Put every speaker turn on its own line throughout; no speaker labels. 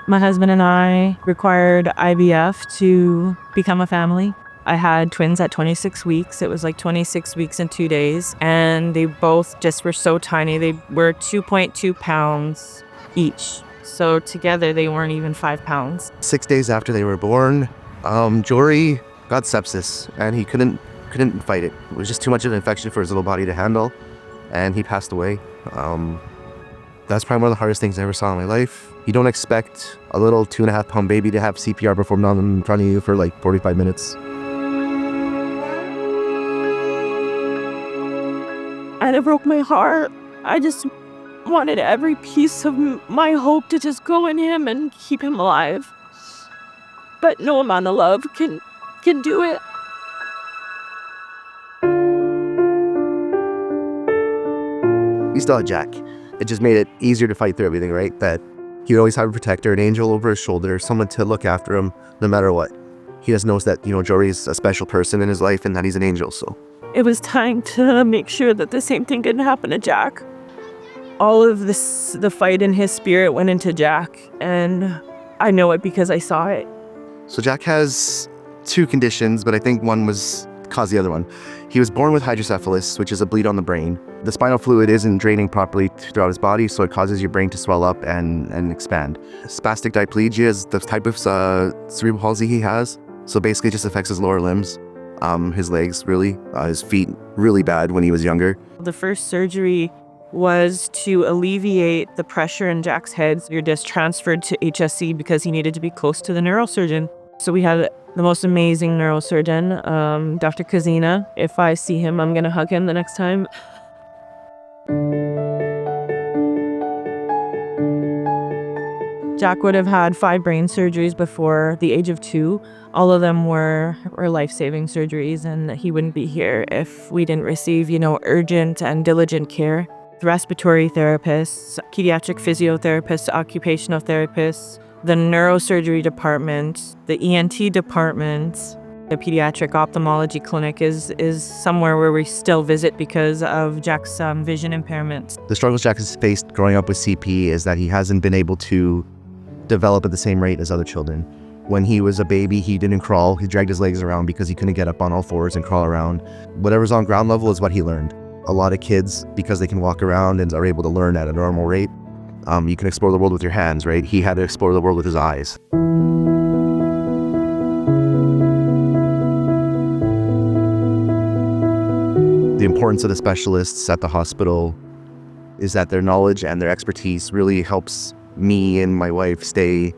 My husband and I required IVF to become a family. I had twins at 26 weeks. It was like 26 weeks and 2 days. And they both just were so tiny. They were 2.2 pounds each. So together they weren't even 5 pounds.
6 days after they were born, Jori got sepsis and he couldn't fight it. It was just too much of an infection for his little body to handle, and he passed away. That's probably one of the hardest things I ever saw in my life. You don't expect a little 2.5 pound baby to have CPR performed on them in front of you for like 45 minutes.
And it broke my heart. I just wanted every piece of my hope to just go in him and keep him alive. But no amount of love can do it.
We still had Jack. It just made it easier to fight through everything, right? That he would always have a protector, an angel over his shoulder, someone to look after him no matter what. He just knows that, Jori's a special person in his life and that he's an angel, so.
It was time to make sure that the same thing didn't happen to Jack. All of this, the fight in his spirit went into Jack, and I know it because I saw it.
So Jack has 2 conditions, but I think one caused the other one. He was born with hydrocephalus, which is a bleed on the brain. The spinal fluid isn't draining properly throughout his body, so it causes your brain to swell up and expand. Spastic Dysplasia is the type of cerebral palsy he has. So basically it just affects his lower limbs, his legs really, his feet really bad when he was younger.
The first surgery was to alleviate the pressure in Jack's head. You're just transferred to HSC because he needed to be close to the neurosurgeon. So we had the most amazing neurosurgeon, Dr. Kazina. If I see him, I'm gonna hug him the next time. Jack would have had 5 brain surgeries before the age of 2. All of them were life-saving surgeries, and he wouldn't be here if we didn't receive, urgent and diligent care. Respiratory therapists, pediatric physiotherapists, occupational therapists, the neurosurgery department, the ENT department, the pediatric ophthalmology clinic is somewhere where we still visit because of Jack's vision impairment.
The struggles Jack has faced growing up with CP is that he hasn't been able to develop at the same rate as other children. When he was a baby, he didn't crawl. He dragged his legs around because he couldn't get up on all fours and crawl around. Whatever's on ground level is what he learned. A lot of kids, because they can walk around and are able to learn at a normal rate, you can explore the world with your hands, right? He had to explore the world with his eyes. The importance of the specialists at the hospital is that their knowledge and their expertise really helps me and my wife stay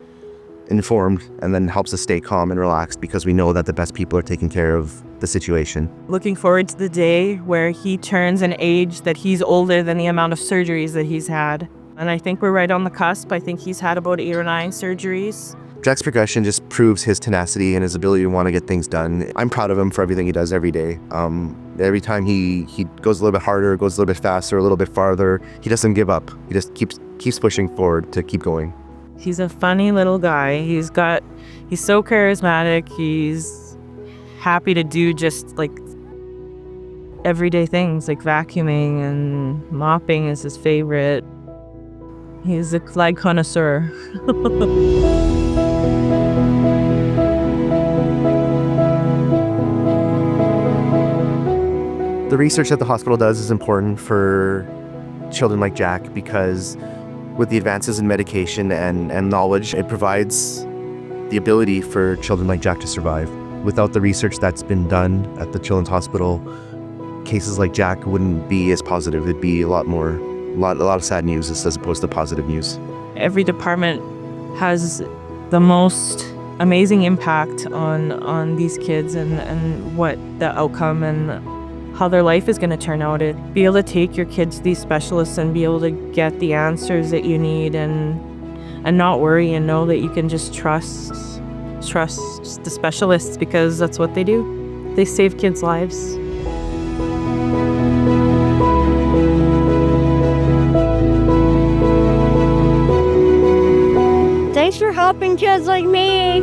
informed, and then helps us stay calm and relaxed because we know that the best people are taking care of the situation.
Looking forward to the day where he turns an age that he's older than the amount of surgeries that he's had. And I think we're right on the cusp. I think he's had about 8 or 9 surgeries.
Jack's progression just proves his tenacity and his ability to want to get things done. I'm proud of him for everything he does every day. Every time he goes a little bit harder, goes a little bit faster, a little bit farther, he doesn't give up. He just keeps pushing forward to keep going.
He's a funny little guy. He's so charismatic. He's happy to do just like everyday things like vacuuming and mopping is his favorite. He's a flag connoisseur.
The research that the hospital does is important for children like Jack because with the advances in medication and knowledge, it provides the ability for children like Jack to survive. Without the research that's been done at the Children's Hospital, cases like Jack wouldn't be as positive. It'd be a lot of sad news as opposed to positive news. Every
department has the most amazing impact on these kids and what the outcome and how their life is going to turn out. Be able to take your kids to these specialists and be able to get the answers that you need and not worry and know that you can just trust the specialists because that's what they do. They save kids' lives.
Thanks for helping kids like me.